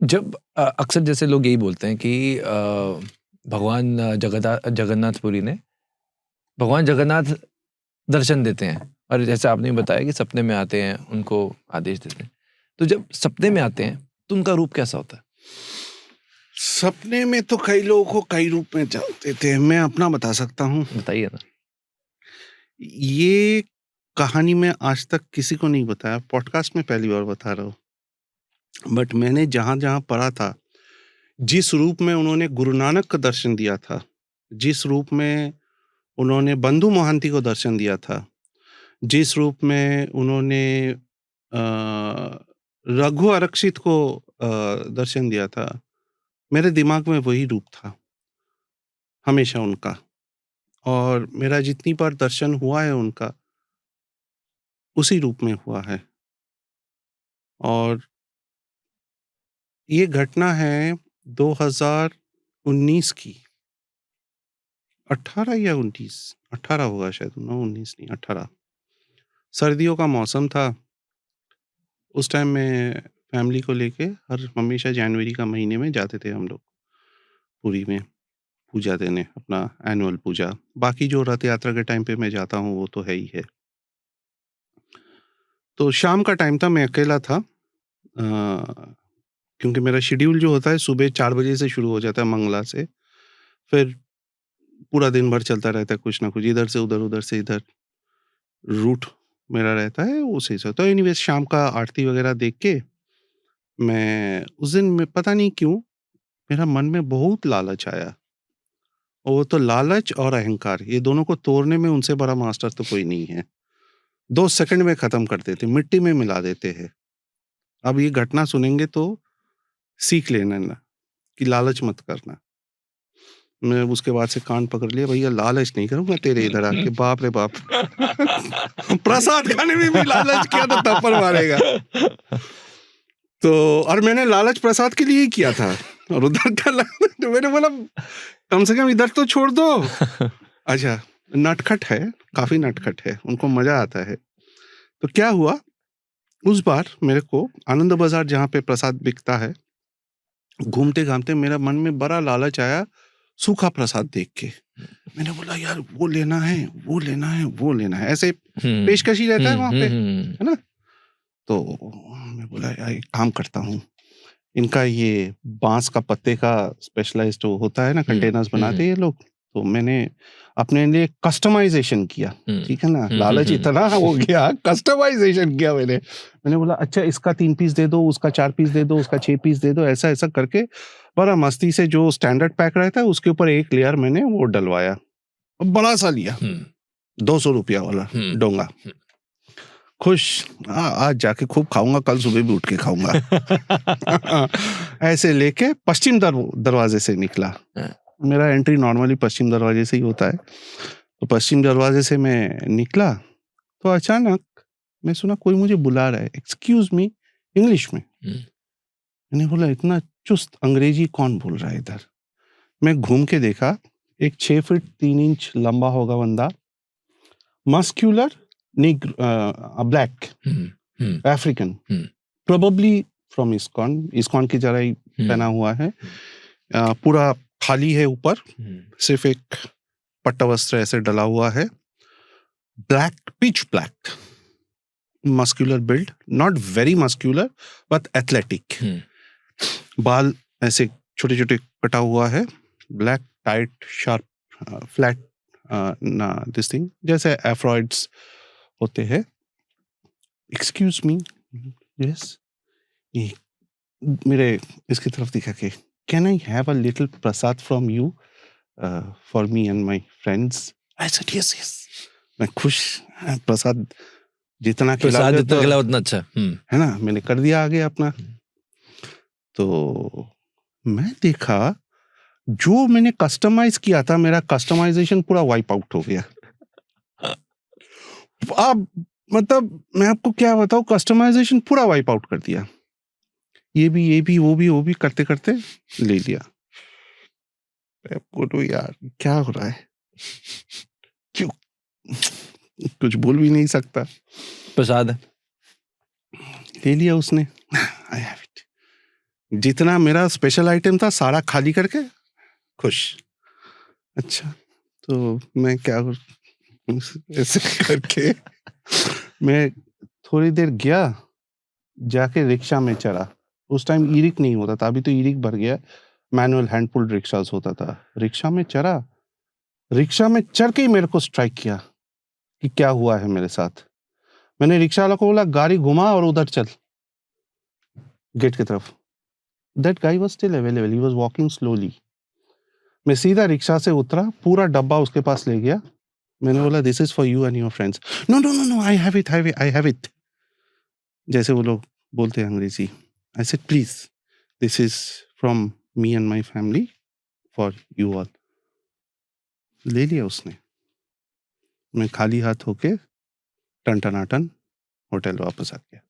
जब अक्सर जैसे लोग यही बोलते हैं कि भगवान जगन्नाथपुरी ने भगवान जगन्नाथ दर्शन देते हैं, और जैसे आपने बताया कि सपने में आते हैं, उनको आदेश देते हैं। तो जब सपने में आते हैं तो उनका रूप कैसा होता है? सपने में तो कई लोगों को कई रूप में चलते थे। मैं अपना बता सकता हूँ। बताइए ना। ये कहानी मैं आज तक किसी को नहीं बताया, पॉडकास्ट में पहली बार बता रहा हूँ। बट मैंने जहाँ जहाँ पढ़ा था, जिस रूप में उन्होंने गुरु नानक का दर्शन दिया था, जिस रूप में उन्होंने बंधु मोहंती को दर्शन दिया था, जिस रूप में उन्होंने रघु आरक्षित को दर्शन दिया था, मेरे दिमाग में वही रूप था हमेशा उनका। और मेरा जितनी बार दर्शन हुआ है उनका, उसी रूप में हुआ है। और ये घटना है 2019 की, 18 या 19, 18 होगा शायद, 19 नहीं 18। सर्दियों का मौसम था। उस टाइम मैं फैमिली को लेके हमेशा जनवरी का महीने में जाते थे हम लोग पुरी में पूजा देने, अपना एनुअल पूजा। बाकी जो रथ यात्रा के टाइम पे मैं जाता हूँ वो तो है ही है। तो शाम का टाइम था, मैं अकेला था। क्योंकि मेरा शेड्यूल जो होता है सुबह 4 बजे से शुरू हो जाता है मंगला से, फिर पूरा दिन भर चलता रहता है कुछ ना कुछ, इधर से उधर, उधर से इधर रूट मेरा रहता है उसी से। तो एनीवेज शाम का आरती वगैरह देख के मैं उस दिन में पता नहीं क्यों मेरा मन में बहुत लालच आया। और वो तो लालच और अहंकार, ये दोनों को तोड़ने में उनसे बड़ा मास्टर तो कोई नहीं है। 2 सेकंड में खत्म कर देते, मिट्टी में मिला देते हैं। अब ये घटना सुनेंगे तो सीख लेना ना कि लालच मत करना। मैं उसके बाद से कान पकड़ लिया, भैया लालच नहीं करूंगा तेरे इधर आके। बाप रे बाप। प्रसाद खाने में भी लालच किया तो थप्पड़ मारेगा। तो और मैंने लालच प्रसाद के लिए ही किया था, और उधर का तो मैंने बोला कम से कम इधर तो छोड़ दो। अच्छा, नटखट है, काफी नटखट है, उनको मजा आता है। तो क्या हुआ, उस बार मेरे को आनंद बाजार जहाँ पे प्रसाद बिकता है, घूमते घामते मेरा मन में बड़ा लालच आया सूखा प्रसाद देख के। मैंने बोला यार वो लेना है, वो लेना है, वो लेना है, ऐसे पेशकशी रहता है वहां पे, है ना। तो मैं बोला यार एक काम करता हूँ, इनका ये बांस का पत्ते का स्पेशलाइज्ड होता है ना, कंटेनर्स बनाते ये लोग। तो मैंने अपने लिए कस्टमाइजेशन किया, ठीक है ना। लालच इतना हो गया, कस्टमाइजेशन किया मैंने। मैंने बोला अच्छा इसका 3 पीस दे दो, उसका 4 पीस दे दो, उसका 6 पीस दे दो, ऐसा ऐसा करके बड़ा मस्ती से जो स्टैंडर्ड पैक रहता है उसके ऊपर एक लेयर मैंने वो डलवाया। बड़ा सा लिया, 200 रुपया वाला डोंगा। खुश, आज जाके खूब खाऊंगा, कल सुबह भी उठ के खाऊंगा। ऐसे लेके पश्चिम दरवाजे से निकला। मेरा एंट्री नॉर्मली पश्चिम दरवाजे से ही होता है। तो पश्चिम दरवाजे से मैं निकला तो अचानक मैं सुना कोई मुझे बुला रहा है, एक्सक्यूज मी, इंग्लिश में। मैंने बोला इतना चुस्त अंग्रेजी कौन बोल रहा है इधर। मैं घूम के देखा, एक 6 फीट 3 इंच लंबा होगा बंदा, muscular, black, African, probably from ISKCON की तरह ही पहना हुआ है। पूरा खाली है ऊपर, सिर्फ एक पट्टा वस्त्र ऐसे डला हुआ है। Black, pitch black, muscular build, not very muscular but athletic. बाल ऐसे छोटे छोटे कटा हुआ है, ब्लैक, टाइट, शार्प, फ्लैट, ना दिस थिंग जैसे एफ्रॉइड्स होते हैं। एक्सक्यूज मी, यस, मेरे इसकी तरफ दिखा के, can I have a little Prasad from you for me and my friends. I said yes yes. मैं खुश, प्रसाद जितना प्रसाद जितना तो खिलाओ उतना अच्छा, है ना। मैंने कर दिया आगे अपना। तो मैं देखा जो मैंने कस्टमाइज किया था, मेरा कस्टमाइजेशन पूरा वाइप आउट हो गया। अब मतलब मैं आपको क्या बताऊं, कस्टमाइजेशन पूरा वाइप आउट कर दिया। ये भी वो भी करते करते ले लिया। बोलो यार क्या हो रहा है, क्यों, कुछ बोल भी नहीं सकता। प्रसाद ले लिया उसने, आई हैव इट। जितना मेरा स्पेशल आइटम था सारा खाली करके खुश। अच्छा, तो मैं क्या ऐसे करके मैं थोड़ी देर गया, जाके रिक्शा में चढ़ा। उस टाइम ई-रिक नहीं होता था, अभी तो ई-रिक बढ़ गया, मैनुअल हैंड पुल्ड रिक्शास होता था। रिक्शा में चढ़ा, रिक्शा में चढ़ के ही मेरे को स्ट्राइक किया कि क्या हुआ है मेरे साथ। मैंने रिक्शा वाला को बोला गाड़ी घुमा और उधर चल, गेट की तरफ। That guy was still available, he was walking slowly. मैं सीधा रिक्शा से उतरा, पूरा डब्बा उसके पास ले गया। मैंने बोला this is for you and your friends. No no no no, I have it, I have it, जैसे वो लोग बोलते हैं अंग्रेजी। I said please, this is from me and my family for you all. ले लिया उसने। मैं खाली हाथ होके टन होटल वापस आ गया।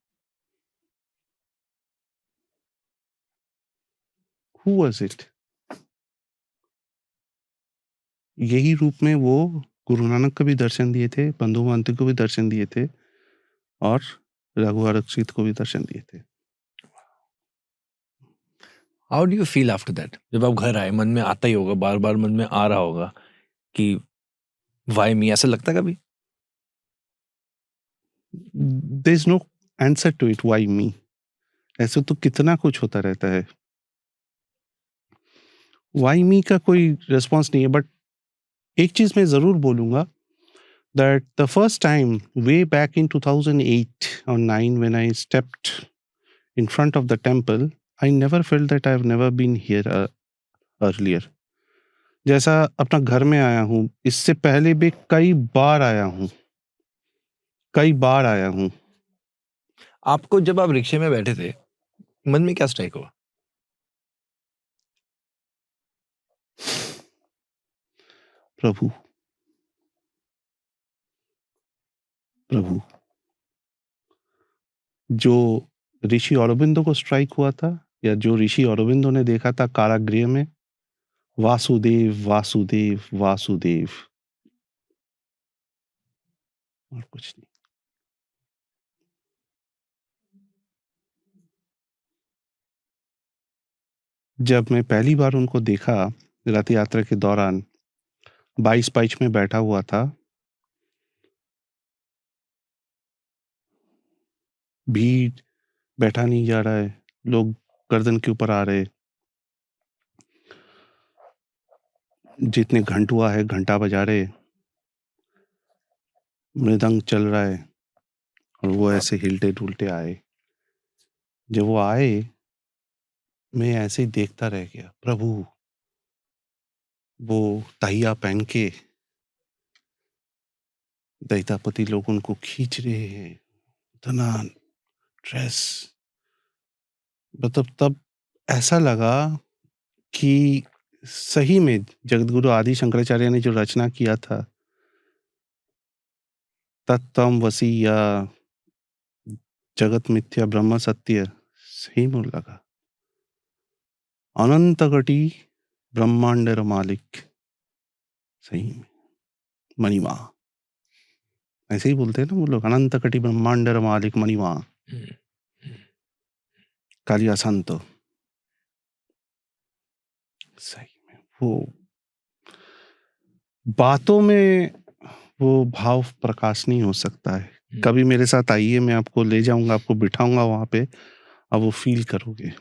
Who was it? यही रूप में वो गुरु नानक को भी दर्शन दिए थे, बंधु महंत को भी दर्शन दिए थे और रघु आरक्षित को भी दर्शन दिए थे। How do you feel after that? जब आप घर आए, मन में आता ही होगा, बार बार मन में आ रहा होगा कि वाई मी, ऐसा लगता है कभी? There is no answer to it, why me. ऐसे तो कितना कुछ होता रहता है, व्हाई मी का कोई रिस्पॉन्स नहीं है। बट एक चीज मैं जरूर बोलूंगा, that the first time way back in 2008 or 9 when I stepped in front of the temple, I never felt that I've never been here earlier. जैसा अपना घर में आया हूँ, इससे पहले भी कई बार आया हूँ। आपको जब आप रिक्शे में बैठे थे, मन में क्या स्ट्राइक हुआ? प्रभु, जो ऋषि अरविंदो को स्ट्राइक हुआ था, या जो ऋषि अरविंदो ने देखा था कारागृह में, वासुदेव वासुदेव वासुदेव, और कुछ नहीं। जब मैं पहली बार उनको देखा रथ यात्रा के दौरान, 22 बाइच में बैठा हुआ था, भीड़, बैठा नहीं जा रहा है, लोग गर्दन के ऊपर आ रहे, जितने घंटुआ है घंटा बजा रहे, मृदंग चल रहा है, और वो ऐसे हिलते डुलते आए। जब वो आए, मैं ऐसे ही देखता रह गया। प्रभु वो तहिया पहन के, दैतापति लोग उनको खींच रहे हैं, इतना ड्रेस, मतलब तब ऐसा लगा कि सही में जगतगुरु आदि शंकराचार्य ने जो रचना किया था, तत्तम वसी या जगत मिथ्या ब्रह्म सत्य, सही में लगा। अनंत कटी ब्रह्मांड मालिक, सही में मणिमा, ऐसे ही बोलते हैं ना वो लोग, अनंत कटी ब्रह्मांड मालिक मणिमा, कालिया संत। सही में वो बातों में वो भाव प्रकाश नहीं हो सकता है। कभी मेरे साथ आइए, मैं आपको ले जाऊंगा, आपको बिठाऊंगा वहां पे, अब वो फील करोगे।